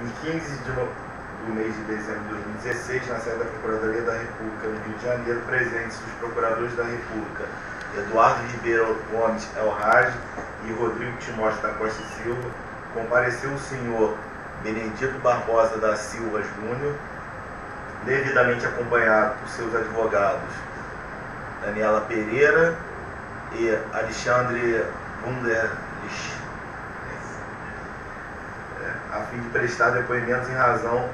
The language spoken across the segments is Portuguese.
Em 15 do mês de dezembro de 2016, na sede da Procuradoria da República, no Rio de Janeiro, presentes os procuradores da República, Eduardo Ribeiro Gomes Elraj e Rodrigo Timóteo da Costa Silva, compareceu o senhor Benedito Barbosa da Silva Júnior, devidamente acompanhado por seus advogados Daniela Pereira e Alexandre Wunderlich, a fim de prestar depoimentos em razão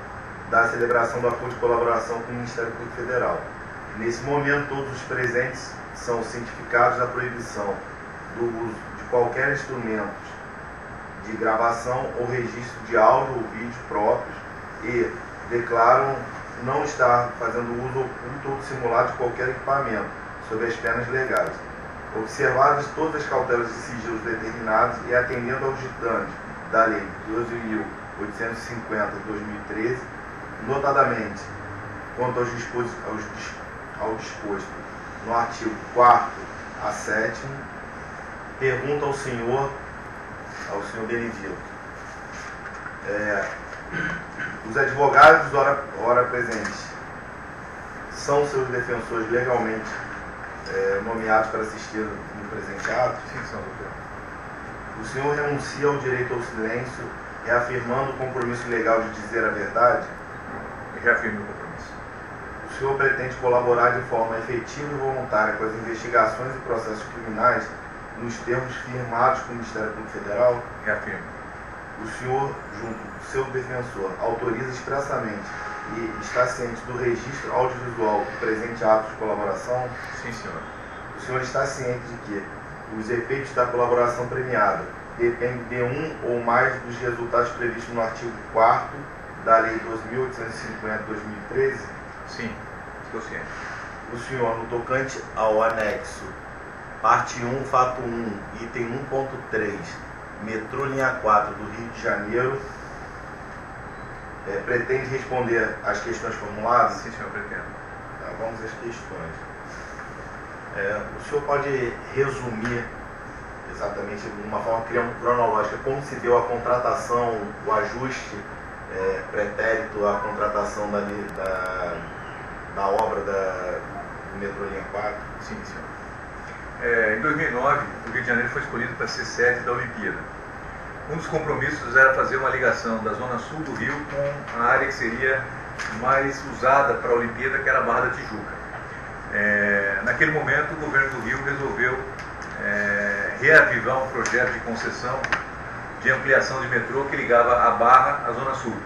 da celebração do acordo de colaboração com o Ministério Público Federal. Nesse momento, todos os presentes são cientificados da proibição do uso de qualquer instrumento de gravação ou registro de áudio ou vídeo próprios e declaram não estar fazendo uso oculto ou dissimulado de qualquer equipamento, sob as penas legais. Observadas todas as cautelas de sigilos determinadas e atendendo aos ditames da Lei 12.850 de 2013, notadamente quanto ao disposto no artigo 4º a 7º, pergunta ao senhor Benedito. Os advogados ora presentes são seus defensores legalmente nomeados para assistir no presente ato? Sim, são, doutor. O senhor renuncia ao direito ao silêncio, reafirmando o compromisso legal de dizer a verdade? Reafirmo o compromisso. O senhor pretende colaborar de forma efetiva e voluntária com as investigações e processos criminais nos termos firmados com o Ministério Público Federal? Reafirmo. O senhor, junto do seu defensor, autoriza expressamente e está ciente do registro audiovisual do presente ato de colaboração? Sim, senhor. O senhor está ciente de que os efeitos da colaboração premiada dependem de um ou mais dos resultados previstos no artigo 4º da Lei 12.850 de 2013? Sim, estou ciente. O senhor, no tocante ao anexo, parte 1, fato 1, item 1.3, metrô linha 4 do Rio de Janeiro, pretende responder às questões formuladas? Sim, senhor, pretendo. Tá, vamos às questões. O senhor pode resumir exatamente, de uma forma cronológica, como se deu a contratação, o ajuste pretérito à contratação da obra do metrô linha 4? Sim, senhor. Em 2009, o Rio de Janeiro foi escolhido para ser sede da Olimpíada. Um dos compromissos era fazer uma ligação da zona sul do Rio com a área que seria mais usada para a Olimpíada, que era a Barra da Tijuca. Naquele momento, o governo do Rio resolveu reavivar um projeto de concessão de ampliação de metrô que ligava a Barra à Zona Sul.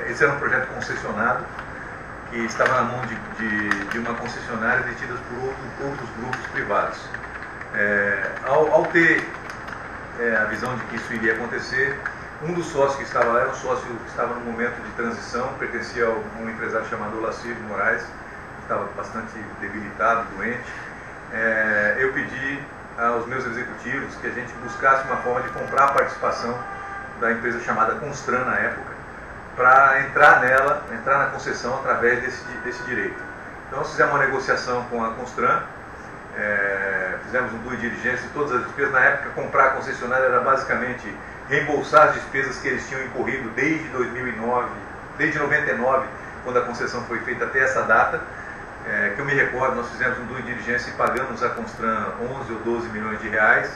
Esse era um projeto concessionado que estava na mão de uma concessionária detida por outros grupos privados. Ao ter a visão de que isso iria acontecer, um dos sócios que estava lá era um sócio que estava no momento de transição, pertencia a um empresário chamado Olacir Moraes, que estava bastante debilitado, doente. Eu pedi aos meus executivos que a gente buscasse uma forma de comprar a participação da empresa chamada Constran na época, para entrar na concessão através desse direito. Então nós fizemos uma negociação com a Constran, fizemos um due diligence de todas as despesas. Na época, comprar a concessionária era basicamente reembolsar as despesas que eles tinham incorrido desde 2009, desde 99, quando a concessão foi feita até essa data. Que eu me recordo, nós fizemos um due diligence e pagamos a Constran 11 ou 12 milhões de reais,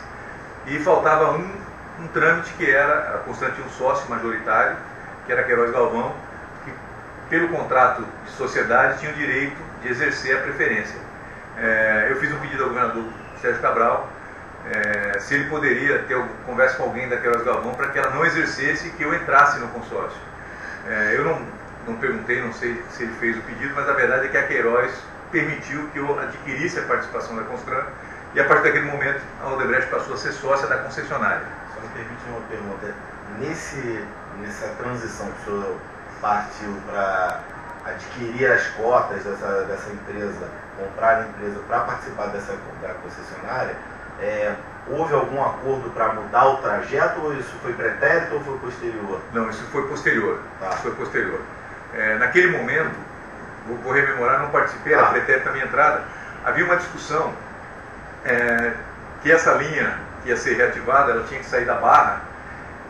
e faltava um trâmite, que era, a Constran tinha um sócio majoritário, que era Queiroz Galvão, que pelo contrato de sociedade tinha o direito de exercer a preferência. Eu fiz um pedido ao governador Sérgio Cabral, se ele poderia ter conversa com alguém da Queiroz Galvão para que ela não exercesse e que eu entrasse no consórcio. Eu não perguntei, não sei se ele fez o pedido, mas a verdade é que a Queiroz permitiu que eu adquirisse a participação da Constran, e a partir daquele momento a Odebrecht passou a ser sócia da concessionária. Só me permite uma pergunta. Nessa transição que o senhor partiu para adquirir as cotas dessa empresa, comprar a empresa para participar da concessionária, houve algum acordo para mudar o trajeto, ou isso foi pretérito ou foi posterior? Não, isso foi posterior. Tá. Isso foi posterior. Naquele momento, vou rememorar, não participei, era pretérito da minha entrada, havia uma discussão que essa linha que ia ser reativada, ela tinha que sair da Barra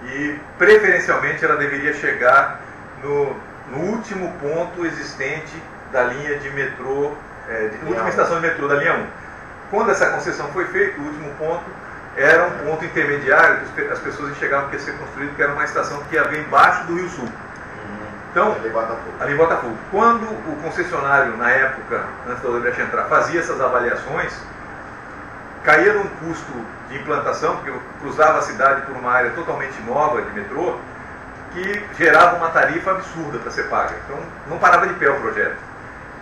e, preferencialmente, ela deveria chegar no último ponto existente da linha de metrô, última estação de metrô da linha 1. Quando essa concessão foi feita, o último ponto era um ponto intermediário que as pessoas enxergavam que ia ser construído, que era uma estação que ia haver embaixo do Rio Sul. Então, ali em Botafogo. Quando o concessionário, na época, antes da Odebrecht entrar, fazia essas avaliações, caía num custo de implantação, porque cruzava a cidade por uma área totalmente nova de metrô, que gerava uma tarifa absurda para ser paga. Então, não parava de pé o projeto.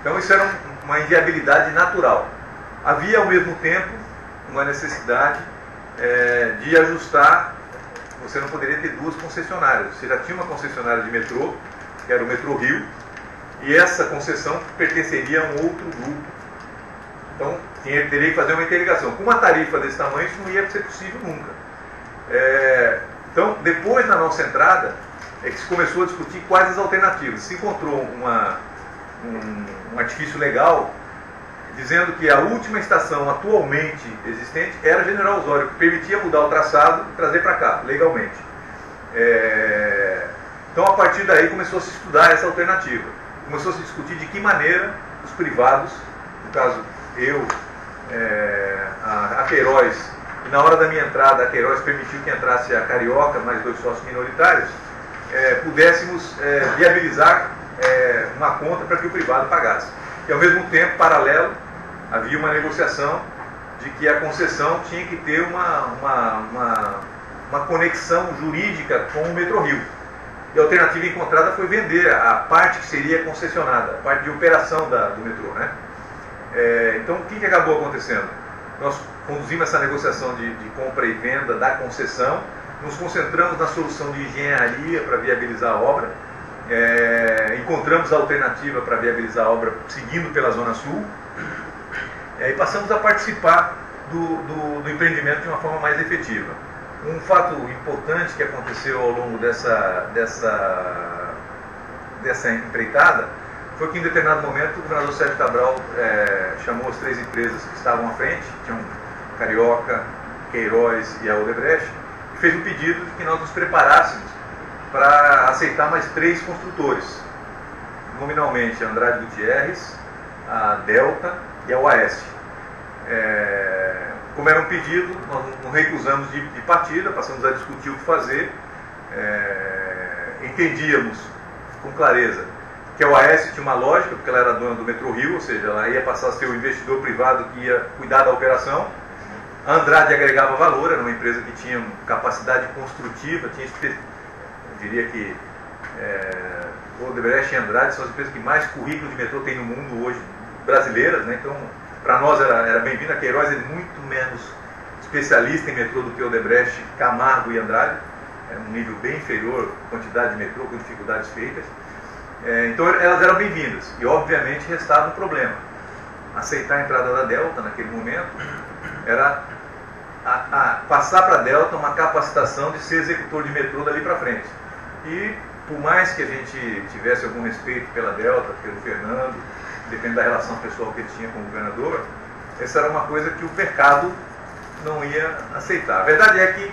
Então, isso era uma inviabilidade natural. Havia, ao mesmo tempo, uma necessidade de ajustar. Você não poderia ter duas concessionárias. Você já tinha uma concessionária de metrô, que era o Metrô Rio, e essa concessão pertenceria a um outro grupo. Então, teria que fazer uma interligação. Com uma tarifa desse tamanho, isso não ia ser possível nunca. Então, depois da nossa entrada, é que se começou a discutir quais as alternativas. Se encontrou um artifício legal, dizendo que a última estação atualmente existente era General Osório, que permitia mudar o traçado e trazer para cá, legalmente. Então, a partir daí, começou a se estudar essa alternativa. Começou a se discutir de que maneira os privados, no caso, eu, a Queiroz, e na hora da minha entrada, a Queiroz permitiu que entrasse a Carioca, mais 2 sócios minoritários, pudéssemos viabilizar uma conta para que o privado pagasse. E, ao mesmo tempo, paralelo, havia uma negociação de que a concessão tinha que ter uma conexão jurídica com o Metrô Rio. E a alternativa encontrada foi vender a parte que seria concessionada, a parte de operação do metrô, né? Então, o que acabou acontecendo? Nós conduzimos essa negociação de compra e venda da concessão, nos concentramos na solução de engenharia para viabilizar a obra, encontramos a alternativa para viabilizar a obra seguindo pela Zona Sul, e passamos a participar do empreendimento de uma forma mais efetiva. Um fato importante que aconteceu ao longo dessa empreitada foi que, em determinado momento, o governador Sérgio Cabral chamou as 3 empresas que estavam à frente, tinham Carioca, Queiroz e a Odebrecht, e fez um pedido de que nós nos preparássemos para aceitar mais 3 construtores, nominalmente a Andrade Gutierrez, a Delta e a Oeste. Como era um pedido, nós não recusamos de partida, passamos a discutir o que fazer. Entendíamos com clareza que a OAS tinha uma lógica, porque ela era dona do Metrô Rio, ou seja, ela ia passar a ser o investidor privado que ia cuidar da operação. A Andrade agregava valor, era uma empresa que tinha capacidade construtiva, eu diria que Odebrecht e Andrade são as empresas que mais currículo de metrô tem no mundo hoje, brasileiras, né? Então, para nós era bem-vindo. A Queiroz é muito menos especialista em metrô do que Odebrecht, Camargo e Andrade. É um nível bem inferior, quantidade de metrô, com dificuldades feitas. Então elas eram bem-vindas. E obviamente restava um problema. Aceitar a entrada da Delta naquele momento era passar para a Delta uma capacitação de ser executor de metrô dali para frente. E por mais que a gente tivesse algum respeito pela Delta, pelo Fernando, depende da relação pessoal que ele tinha com o governador, essa era uma coisa que o mercado não ia aceitar. A verdade é que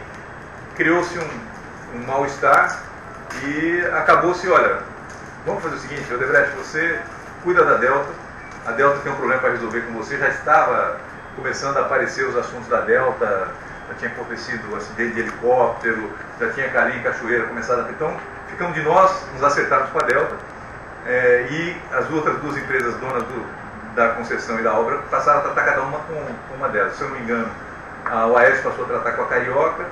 criou-se um mal-estar e acabou-se, olha, vamos fazer o seguinte, Odebrecht, você cuida da Delta, a Delta tem um problema para resolver com você, já estava começando a aparecer os assuntos da Delta, já tinha acontecido acidente de helicóptero, já tinha Carinha e Cachoeira começado a... Então, ficamos de nós nos acertarmos com a Delta, e as outras 2 empresas donas da concessão e da obra passaram a tratar cada uma com uma delas. Se eu não me engano, a OAS passou a tratar com a Carioca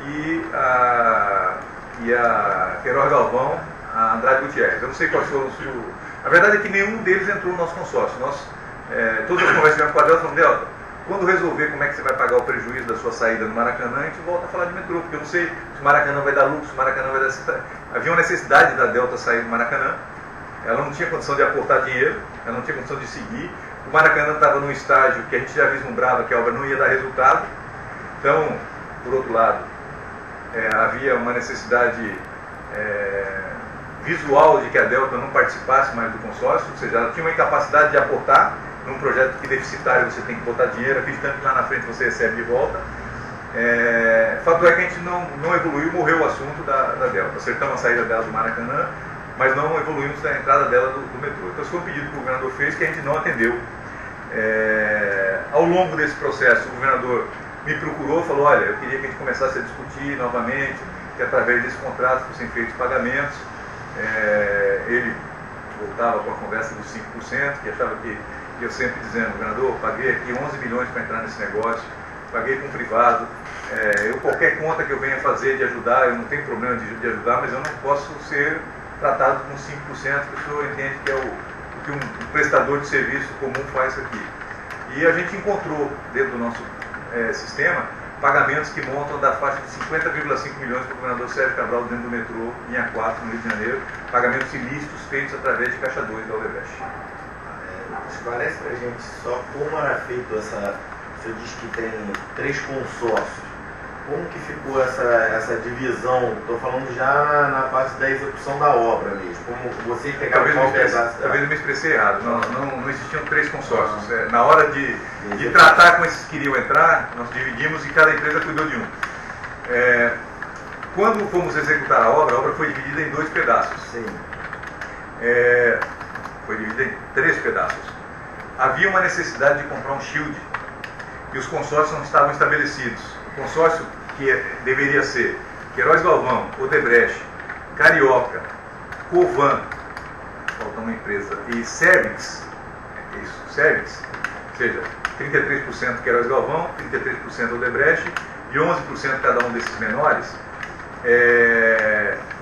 e a Queiroz Galvão, a Andrade Gutierrez. Eu não sei quais foram A verdade é que nenhum deles entrou no nosso consórcio. Todas as conversas que tivemos com a Delta, falamos, Delta, quando resolver como é que você vai pagar o prejuízo da sua saída no Maracanã, a gente volta a falar de metrô, porque eu não sei se o Maracanã vai dar lucro, se o Maracanã vai dar... Havia uma necessidade da Delta sair do Maracanã. Ela não tinha condição de aportar dinheiro, ela não tinha condição de seguir. O Maracanã estava num estágio que a gente já vislumbrava que a obra não ia dar resultado. Então, por outro lado, havia uma necessidade visual de que a Delta não participasse mais do consórcio, ou seja, ela tinha uma incapacidade de aportar num projeto que deficitário você tem que botar dinheiro, acreditando que lá na frente você recebe de volta. Fato é que a gente não evoluiu, morreu o assunto da Delta. Acertamos a saída dela do Maracanã, mas não evoluímos na entrada dela do metrô. Então, esse foi um pedido que o governador fez que a gente não atendeu. Ao longo desse processo, o governador me procurou, falou: olha, eu queria que a gente começasse a discutir novamente, que através desse contrato fossem feitos pagamentos. Ele voltava com a conversa dos 5%, que achava que eu sempre dizendo: governador, paguei aqui 11 milhões para entrar nesse negócio, paguei com privado, qualquer conta que eu venha fazer de ajudar, eu não tenho problema de ajudar, mas eu não posso ser tratado com 5%, que o senhor entende que é o que um prestador de serviço comum faz aqui. E a gente encontrou dentro do nosso sistema pagamentos que montam da faixa de 50,5 milhões para o governador Sérgio Cabral dentro do metrô, em A4, no Rio de Janeiro, pagamentos ilícitos feitos através de caixa 2 da Odebrecht. Esclarece para a gente só como era feito essa... O senhor diz que tem 3 consórcios. Como que ficou essa divisão? Estou falando já na parte da execução da obra mesmo. Como vocês pegaram qual pedaço? Talvez eu me expressei errado. Não existiam 3 consórcios. Na hora de tratar com esses que queriam entrar, nós dividimos e cada empresa cuidou de um. Quando fomos executar a obra foi dividida em 2 pedaços. Sim. Foi dividida em 3 pedaços. Havia uma necessidade de comprar um shield e os consórcios não estavam estabelecidos. O consórcio que deveria ser Queiroz Galvão, Odebrecht, Carioca, Covan, falta uma empresa, e Cervix, Cervix, ou seja, 33% Queiroz Galvão, 33% Odebrecht e 11% cada um desses menores,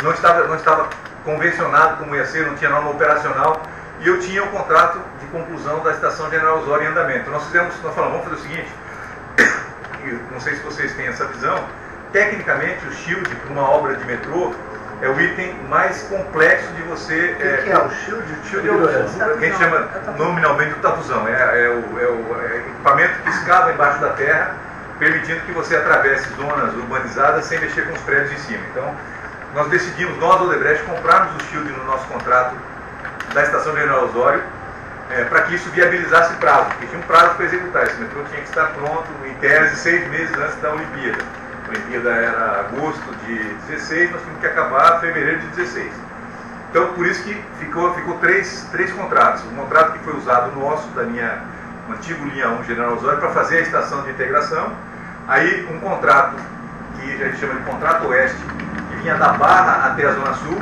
não estava convencionado como ia ser, não tinha norma operacional, e eu tinha o contrato de conclusão da Estação General Osório em andamento. Nós falamos, vamos fazer o seguinte, não sei se vocês têm essa visão, tecnicamente o shield para uma obra de metrô é o item mais complexo de você... O que é o shield? O shield é o que a gente chama nominalmente o tatuzão, é o equipamento que escava embaixo da terra, permitindo que você atravesse zonas urbanizadas sem mexer com os prédios em cima. Então, nós decidimos, nós, Odebrecht, comprarmos o shield no nosso contrato da Estação General Osório, para que isso viabilizasse prazo, porque tinha um prazo para executar. Esse metrô tinha que estar pronto, em tese, 6 meses antes da Olimpíada. A Olimpíada era agosto de 16, nós tínhamos que acabar em fevereiro de 16. Então, por isso que ficou 3 contratos. Um contrato que foi usado nosso, da antigo linha 1 General Osório, para fazer a estação de integração. Aí, um contrato que a gente chama de Contrato Oeste, que vinha da Barra até a Zona Sul,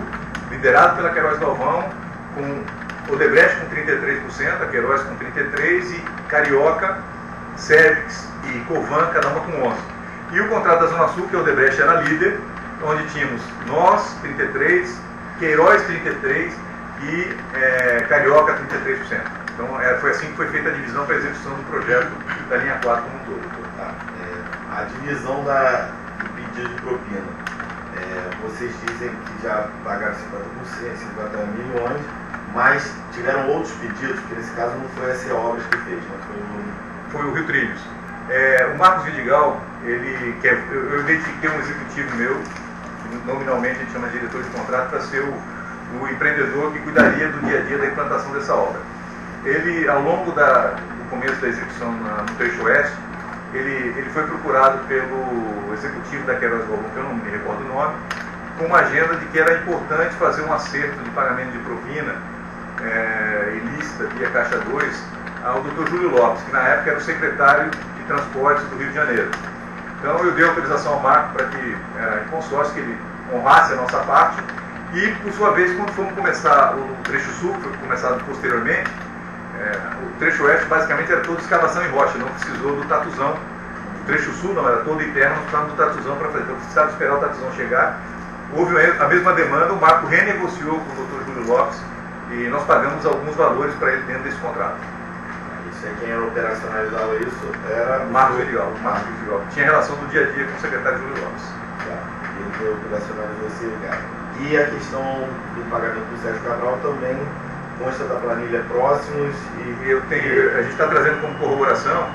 liderado pela Queiroz Galvão, com Odebrecht com 33%, a Queiroz com 33% e Carioca, Cervix e Covan, cada uma com 11%. E o contrato da Zona Sul, que a Odebrecht era líder, onde tínhamos nós, 33%, Queiroz, 33% e Carioca, 33%. Então foi assim que foi feita a divisão para a execução do projeto da linha 4 como um todo. Tá. A divisão do pedido de propina. Vocês dizem que já pagaram 50%, 50 milhões, mas tiveram outros pedidos, que nesse caso não foi a SE Obras que fez, mas foi o Rio Trilhos. O Marcos Vidigal, eu identifiquei um executivo meu, que nominalmente a gente chama de diretor de contrato, para ser o empreendedor que cuidaria do dia a dia da implantação dessa obra. Ele, ao longo do começo da execução no trecho oeste, ele foi procurado pelo executivo da Queiroz Galvão, que eu não me recordo o nome, com uma agenda de que era importante fazer um acerto de pagamento de propina ilícita via Caixa 2 ao Dr. Júlio Lopes, que na época era o secretário de Transportes do Rio de Janeiro. Então eu dei autorização ao Marco para que, em consórcio, que ele honrasse a nossa parte, e, por sua vez, quando fomos começar o trecho sul, que foi começado posteriormente, o trecho oeste basicamente era toda escavação em rocha, não precisou do tatuzão. O trecho sul não, era todo interno, nós precisávamos do tatuzão para fazer. Então precisava esperar o tatuzão chegar. Houve a mesma demanda, o Marco renegociou com o Dr. Júlio Lopes e nós pagamos alguns valores para ele dentro desse contrato. Isso é quem operacionalizava isso era Marcos Vidigal. Tinha relação do dia a dia com o secretário Júlio Lopes. Tá. Ele operacionalizou esse lugar. E a questão do pagamento do Sérgio Cabral também consta da planilha próximos e a gente está trazendo como corroboração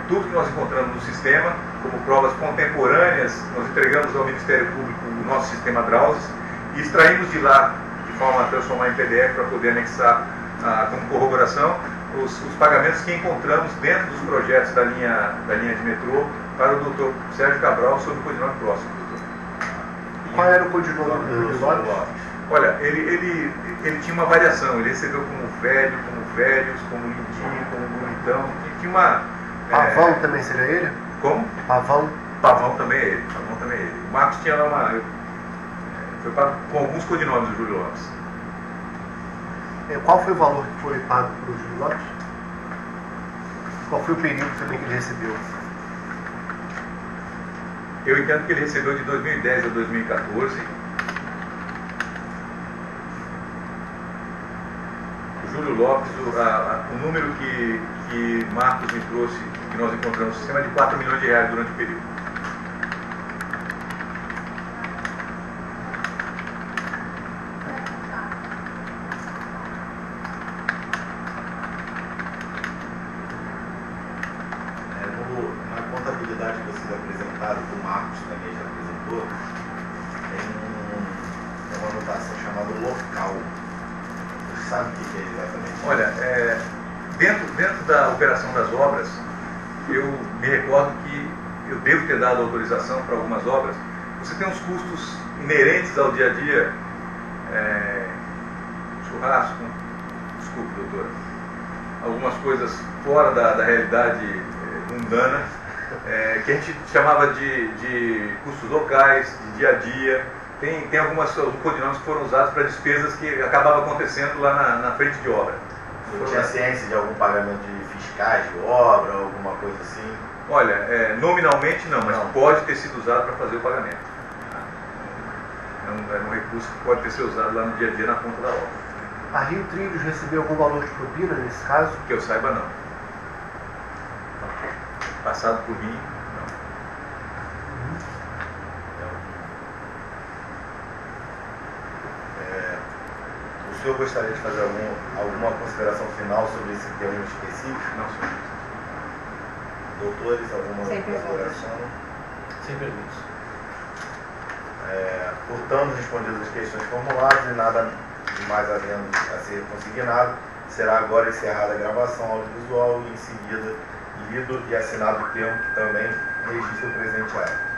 tudo que nós encontramos no sistema, como provas contemporâneas. Nós entregamos ao Ministério Público o nosso sistema Drauzes e extraímos de lá, de forma a transformar em PDF para poder anexar como corroboração os pagamentos que encontramos dentro dos projetos da linha de metrô para o doutor Sérgio Cabral sobre o codinome próximo, doutor. Qual era o codinome do Júlio Lopes? Olha, ele tinha uma variação, ele recebeu como velho, como velhos, como lindinho, como bonitão, e tinha uma... Pavão também seria ele? Como? Pavão? Pavão também é ele, Pavão também é ele. O Marcos tinha lá uma... Foi com alguns codinomes do Júlio Lopes. Qual foi o valor que foi pago pelo Júlio Lopes? Qual foi o período também que ele recebeu? Eu entendo que ele recebeu de 2010 a 2014. O Júlio Lopes, o número que Marcos me trouxe, que nós encontramos no sistema, é de 4 milhões de reais durante o período. Na contabilidade que vocês apresentaram, que o Marcos também já apresentou, tem uma anotação chamada local. Você sabe o que é exatamente? Olha, dentro da operação das obras, eu me recordo que eu devo ter dado autorização para algumas obras. Você tem os custos inerentes ao dia a dia, churrasco, desculpe, doutora, algumas coisas fora da realidade mundana, que a gente chamava de custos locais, de dia a dia. Tem alguns codinomes que foram usados para despesas que acabavam acontecendo lá na frente de obra. Você tinha ciência de algum pagamento de fiscais de obra, alguma coisa assim? Olha, nominalmente não, mas pode ter sido usado para fazer o pagamento. É um recurso que pode ter sido usado lá no dia a dia na conta da obra. A Rio Trilhos recebeu algum valor de propina nesse caso? Que eu saiba, não. Passado por mim, não. O senhor gostaria de fazer alguma consideração final sobre esse tema específico? Não, senhor. Doutores, alguma Sem consideração? Sem perguntas. Portanto, respondidas as questões formuladas e nada mais havendo a ser consignado, será agora encerrada a gravação audiovisual e em seguida lido e assinado o termo que também registra o presente ato.